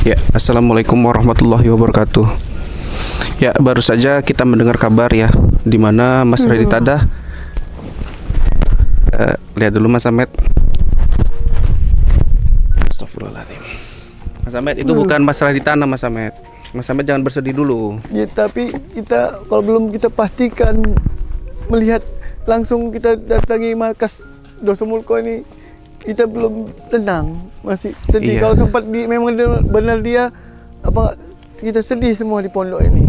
Ya, assalamualaikum warahmatullahi wabarakatuh. Ya, baru saja kita mendengar kabar ya, di mana Mas Radit Tada. Lihat dulu Mas Ahmed. Astagfirullahaladzim. Mas Ahmed, itu bukan Mas Radit Tada, Mas Ahmed. Mas Ahmed jangan bersedih dulu. Ya, tapi kita kalau belum kita pastikan melihat langsung kita datangi markas Dosamulko ini, kita belum tenang, masih sedih. Iya. Kalau sempat memang benar dia apa, kita sedih semua di pondok ini.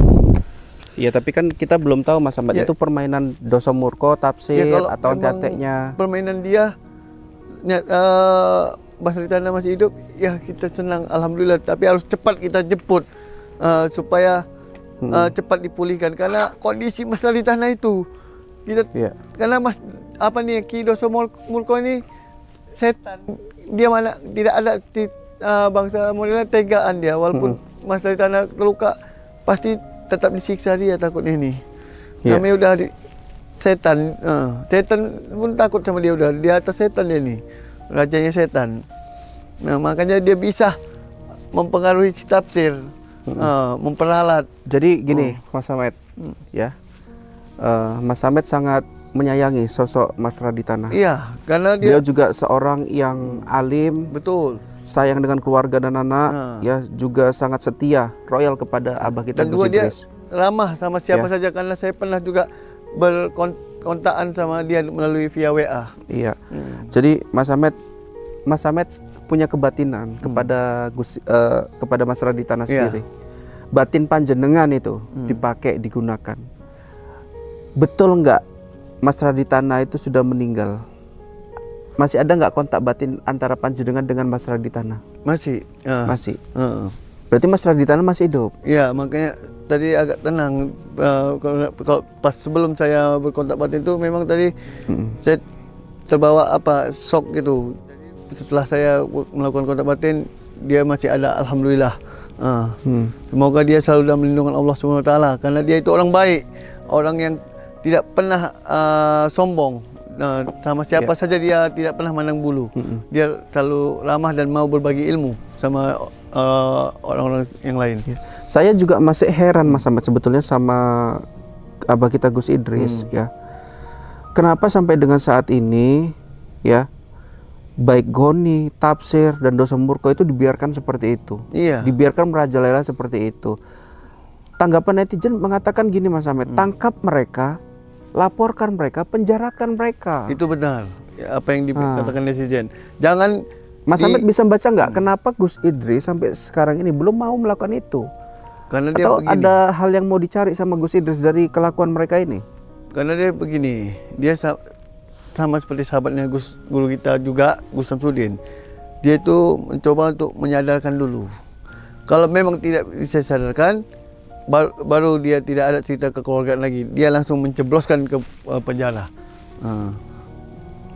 Iya, tapi kan kita belum tahu Mas Ahmed, Ya. itu permainan Dosamulko, tafsir, kalau atau memang teteknya. permainan dia Mas Ritana masih hidup, ya kita senang, alhamdulillah. Tapi harus cepat kita jemput supaya cepat dipulihkan, karena kondisi Mas Ritana itu kita karena Ki Dosamulko ini setan, dia mana tidak ada bangsa modelnya tegaan dia, walaupun Mas Ritana terluka pasti tetap disiksa dia, takutnya ini. Namanya udah setan, setan pun takut sama dia, udah di atas setan dia ini, rajanya setan. Nah, makanya dia bisa mempengaruhi si tafsir, memperalat. Jadi gini, Mas Ahmed, ya, Mas Ahmed sangat menyayangi sosok Mas Radit Tada. Iya, karena Dia juga seorang yang alim, betul, sayang dengan keluarga dan anak, ya, juga sangat setia, royal kepada abah kita dan Gus juga dia Idris. ramah sama siapa saja, karena saya pernah juga berkontakan sama dia melalui via WA. Iya. Jadi Mas Ahmed punya kebatinan kepada kepada Mas Radit Tada sendiri. Batin panjenengan itu dipakai, digunakan. Betul nggak Mas Radit Tada itu sudah meninggal? Masih ada nggak kontak batin antara panjenengan dengan Mas Radit Tada? Masih. Masih. Berarti Mas Radit Tada masih hidup? Ya, makanya tadi agak tenang. Kalau pas sebelum saya berkontak batin itu memang tadi saya terbawa shock gitu. Setelah saya melakukan kontak batin, dia masih ada, alhamdulillah. Semoga dia selalu dalam lindungan Allah SWT, karena dia itu orang baik, orang yang tidak pernah sombong. Sama siapa saja dia tidak pernah mandang bulu. Dia selalu ramah dan mau berbagi ilmu sama orang-orang yang lain. Saya juga masih heran Mas Ahmed sebetulnya sama abah kita Gus Idris, ya. Kenapa sampai dengan saat ini, ya, baik Goni, Tafsir, dan Dosamulko itu dibiarkan seperti itu, dibiarkan merajalela seperti itu. Tanggapan netizen mengatakan gini Mas Ahmed, tangkap mereka, laporkan mereka, penjarakan mereka. Itu benar, ya, apa yang dikatakan netizen. Jangan Mas Ahmed bisa baca nggak kenapa Gus Idris sampai sekarang ini belum mau melakukan itu? Karena dia atau begini, ada hal yang mau dicari sama Gus Idris dari kelakuan mereka ini? Karena dia begini, dia sama seperti sahabatnya guru kita juga, Gus Samsudin. Dia itu mencoba untuk menyadarkan dulu. Kalau memang tidak bisa sadarkan, baru dia tidak ada cerita kekeluargaan lagi. Dia langsung mencebloskan ke penjara,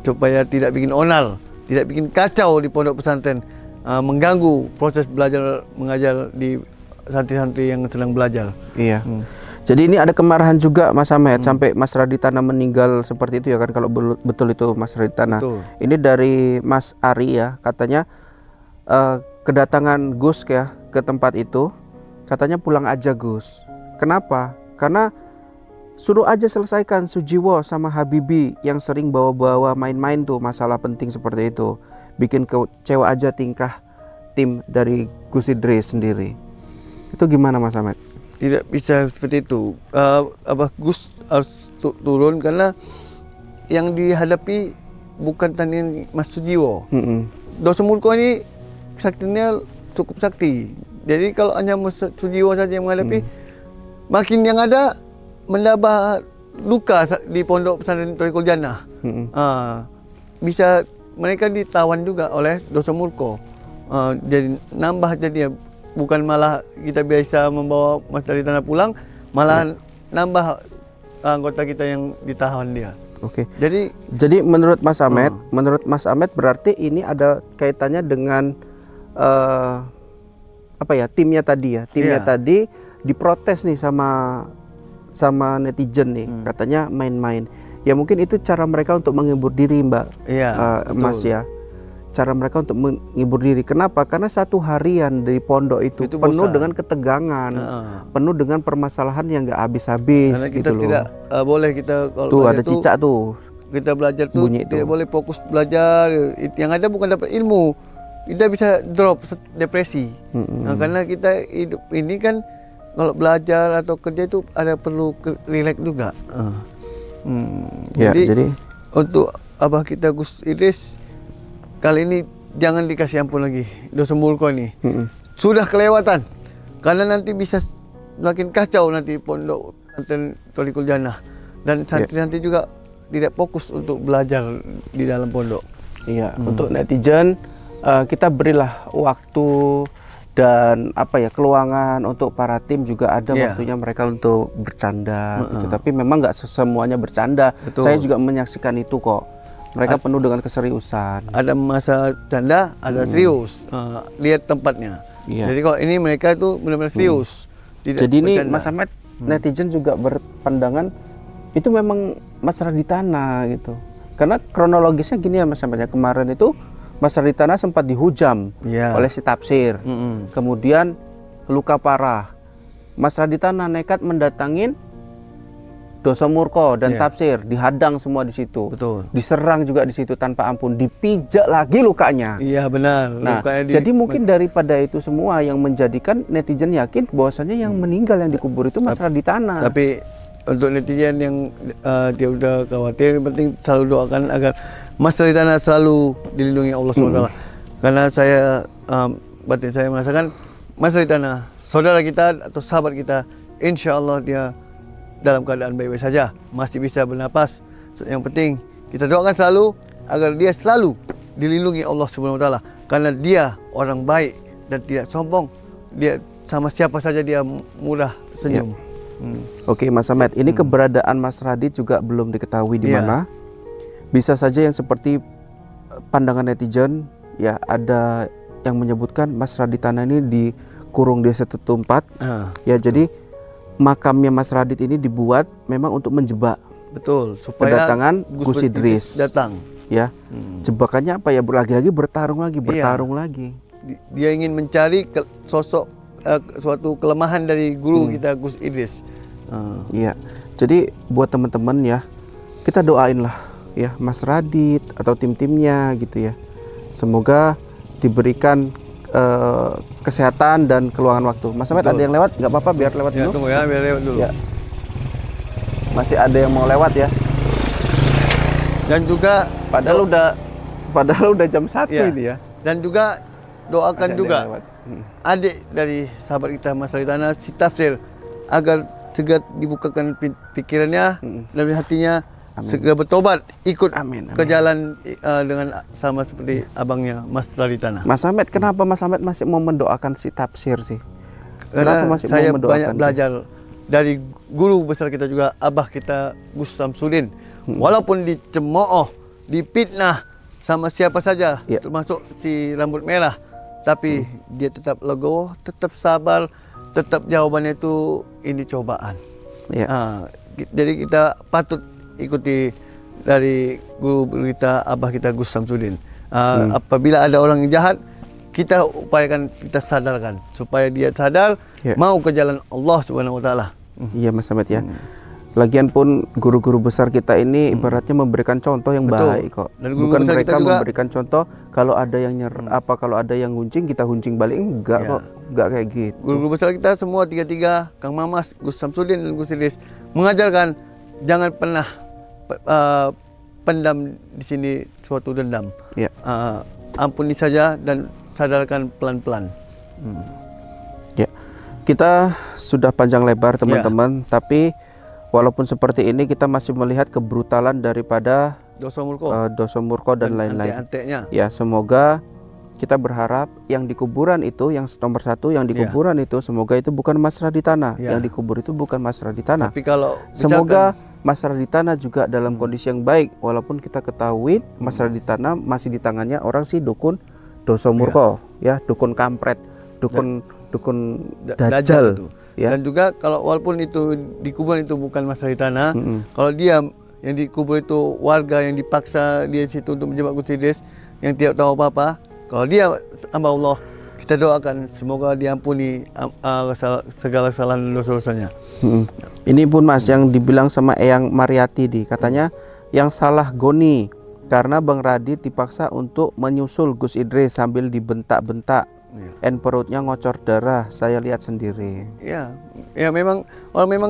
supaya tidak bikin onar, tidak bikin kacau di pondok pesantren, mengganggu proses belajar mengajar di santri-santri yang sedang belajar. Iya. Jadi ini ada kemarahan juga Mas Ahmed sampai Mas Radit Tada meninggal seperti itu ya kan, kalau betul itu Mas Radit Tada. Ini dari Mas Ari ya, katanya kedatangan Gus ya ke tempat itu, katanya pulang aja Gus. Kenapa? Karena suruh aja selesaikan Sujiwo sama Habibi yang sering bawa-bawa main-main tuh masalah penting seperti itu. Bikin kecewa aja tingkah tim dari Gus Idris sendiri. Itu gimana Mas Ahmed? Tidak bisa seperti itu. Gus harus turun, karena yang dihadapi bukan tandingan Mas Sujiwo. Dosamulko ini saktinya cukup sakti. Jadi kalau hanya Mas Sujiwo saja yang menghadapi, makin yang ada menambah luka di pondok pesantren Thoriqul Jannah. Bisa mereka ditawan juga oleh Dosamulko. Jadi nambah jadinya. Bukan malah kita biasa membawa Mas Radit Tada pulang, malah nambah anggota kita yang ditahan dia. Oke. Jadi menurut Mas Ahmed berarti ini ada kaitannya dengan timnya tadi ya. Timnya tadi diprotes nih sama netizen nih, katanya main-main. Ya mungkin itu cara mereka untuk menghibur diri Mas ya. cara mereka untuk menghibur diri. Kenapa? Karena satu harian dari pondok itu penuh bosan. dengan ketegangan, penuh dengan permasalahan yang nggak habis-habis Karena gitu kita loh. tidak boleh kita kalau Tuh belajar ada tuh, cicak tuh. kita belajar tuh Bunyi tidak tuh. boleh fokus belajar. Yang ada bukan dapat ilmu, kita bisa drop depresi. Nah, karena kita hidup ini kan kalau belajar atau kerja itu ada perlu relax juga. Ya, jadi untuk abah kita Gus Idris kali ini jangan dikasih ampun lagi dosa murko ini. Sudah kelewatan. Karena nanti bisa makin kacau nanti pondok pesantren Tholiqul Jannah, dan santri-santri juga tidak fokus untuk belajar di dalam pondok. iya, untuk netizen kita berilah waktu dan keluangan untuk para tim juga ada waktunya mereka untuk bercanda gitu. Tapi memang nggak semuanya bercanda. Betul. Saya juga menyaksikan itu kok. Mereka penuh dengan keseriusan. Ada masa canda, ada serius. Lihat tempatnya. Iya. Jadi kalau ini mereka itu benar-benar serius. Tidak Jadi ini bercanda. Mas Ahmad, netizen juga berpandangan itu memang Mas Raditana gitu. Karena kronologisnya gini ya Mas Ahmad ya, kemarin itu Mas Raditana sempat dihujam oleh si Tafsir. Kemudian luka parah. Mas Raditana nekat mendatangin Doso Murko dan Tafsir, dihadang semua di situ. Betul. Diserang juga di situ tanpa ampun, dipijak lagi lukanya. Iya benar. Nah, jadi mungkin daripada itu semua yang menjadikan netizen yakin bahwasanya yang meninggal yang dikubur itu Mas Raditana. Tapi untuk netizen yang dia udah khawatir, yang penting selalu doakan agar Mas Raditana selalu dilindungi Allah SWT. Karena saya batin saya merasakan Mas Raditana, saudara kita atau sahabat kita, insya Allah dia dalam keadaan baik-baik saja, masih bisa bernapas. Yang penting kita doakan selalu agar dia selalu dilindungi Allah SWT, karena dia orang baik dan tidak sombong. Dia sama siapa saja dia mudah senyum. Oke Mas Ahmad, ini keberadaan Mas Radit juga belum diketahui di mana. Bisa saja yang seperti pandangan netizen ya, ada yang menyebutkan Mas Raditana ini dikurung di satu tempat. Ya, jadi makamnya Mas Radit ini dibuat memang untuk menjebak. Betul, supaya kedatangan Gus Idris datang. Ya. Jebakannya apa ya? Lagi-lagi bertarung lagi. Dia ingin mencari sosok suatu kelemahan dari guru kita Gus Idris. Iya. Jadi buat teman-teman ya, kita doain lah ya Mas Radit atau tim-timnya gitu ya. Semoga diberikan kesehatan dan keluangan waktu. Mas Ahmad, ada yang lewat? Nggak apa-apa, biar lewat dulu. Tunggu ya, biar lewat dulu. Ya. Masih ada yang mau lewat ya. Dan juga Padahal udah jam 1 ini ya. Dan juga doakan Masih ada juga yang lewat. adik dari sahabat kita Mas Raditana, si Tafsir, agar segera dibukakan pikirannya dan hatinya, segera bertobat, ikut ke jalan dengan sama seperti abangnya Mas Raditana. Mas Ahmad, kenapa Mas Ahmad masih mau mendoakan si Tafsir sih? Karena Kenapa masih saya mau mendoakan banyak belajar dari guru besar kita juga, abah kita Gus Samsudin. Walaupun dicemooh, dipitnah sama siapa saja, termasuk si rambut merah, tapi dia tetap legowo, tetap sabar, tetap jawabannya itu ini cobaan. Jadi kita patut ikuti dari guru kita, abah kita Gus Samsudin. Apabila ada orang yang jahat, kita upayakan, kita sadarkan supaya dia sadar, mau ke jalan Allah Subhanahu wa taala. Iya Mas Ahmad ya. Lagian pun guru-guru besar kita ini ibaratnya memberikan contoh yang baik kok. Dan guru Bukan besar mereka kita juga memberikan contoh kalau ada yang kalau ada yang nguncing kita huncing balik, enggak kok. Enggak kayak gitu. Guru-guru besar kita semua tiga-tiga, Kang Mamas, Gus Samsudin dan Gus Idris, mengajarkan jangan pernah pendam di sini suatu dendam. Ampuni saja dan sadarkan pelan-pelan. Ya, kita sudah panjang lebar teman-teman, tapi walaupun seperti ini kita masih melihat kebrutalan daripada Doso Murko dan lain-lain. Ya, semoga kita berharap yang di kuburan itu, yang nomor satu yang di kuburan itu, semoga itu bukan Mas Raditana. Yang dikubur itu bukan Mas Raditana. Tapi kalau semoga Mas Raditana juga dalam kondisi yang baik, walaupun kita ketahui Mas Raditana masih di tangannya orang si dukun Doso Murko, ya dukun kampret, dukun dajjal. Ya. Dan juga kalau walaupun itu di kuburan itu bukan Mas Raditana, kalau dia yang dikubur itu warga yang dipaksa dia situ untuk menjebak Gus Idris, yang tidak tahu apa-apa. Kalau dia hamba Allah, kita doakan semoga diampuni segala kesalahan dan dosa-dosanya. Ini pun Mas yang dibilang sama Eyang Mariati katanya yang salah Goni karena Bang Radit dipaksa untuk menyusul Gus Idris sambil dibentak-bentak. Perutnya ngocor darah, saya lihat sendiri. Ya memang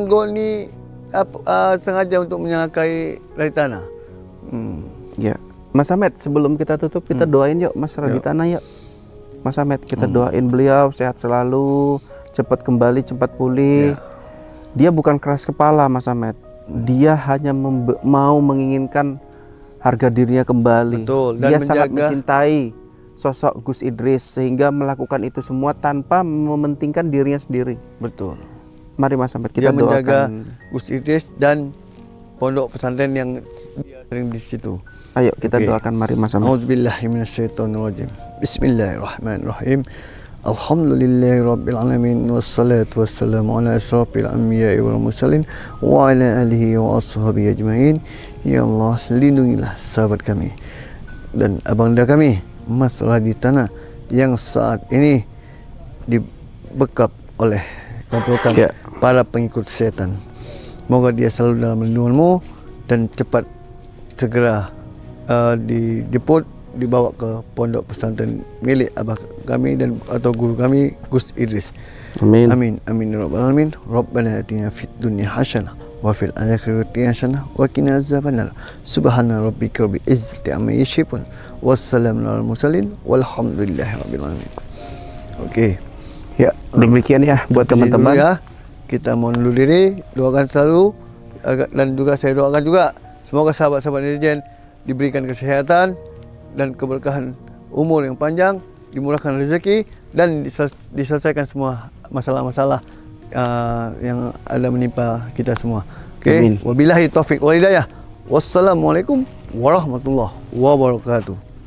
Goni sengaja untuk menyangkai dari tanah. Ya, Mas Ahmed, sebelum kita tutup kita doain yuk Mas Raditana yuk. Mas Ahmed, kita doain beliau sehat selalu, cepat kembali, cepat pulih. Dia bukan keras kepala Mas Ahmed. Dia hanya mau menginginkan harga dirinya kembali. Betul, dia sangat mencintai sosok Gus Idris sehingga melakukan itu semua tanpa mementingkan dirinya sendiri. Betul. Mari Mas Ahmed kita dia menjaga doakan Gus Idris dan pondok pesantren yang dia sering di situ. Ayo kita doakan, mari Mas Ahmed. A'udzubillahi minasyaitonirrajim. Bismillahirrahmanirrahim. Alhamdulillahirabbil alamin wassalatu wassalamu ala asyrafil anbiya'i wal mursalin wa ala alihi wa ashabihi ajmain. Ya Allah, lindungilah sahabat kami dan abangda kami Mas Raditana yang saat ini dibekap oleh komplotan para pengikut setan. Moga dia selalu dalam lindunganmu dan cepat segera dijemput, dibawa ke pondok pesantren milik abah kami dan atau guru kami Gus Idris. Amin. Amin. Amin ya rabbal alamin. Rabbana atina fid dunya hasanah wa fil akhirati hasanah wa qina azabannar. Subhana rabbika rabbil izzati amma yasifun. Wassalamu alal mursalin walhamdulillahi rabbil alamin. Oke. Ya, demikian ya buat teman-teman. Ya. Kita mohon undur diri, doakan selalu dan juga saya doakan juga semoga sahabat-sahabat netizen diberikan kesehatan dan keberkahan umur yang panjang, dimurahkan rezeki dan diselesaikan semua masalah-masalah yang ada menimpa kita semua. Oke. Wabillahi taufik wal hidayah. Wassalamualaikum warahmatullahi wabarakatuh.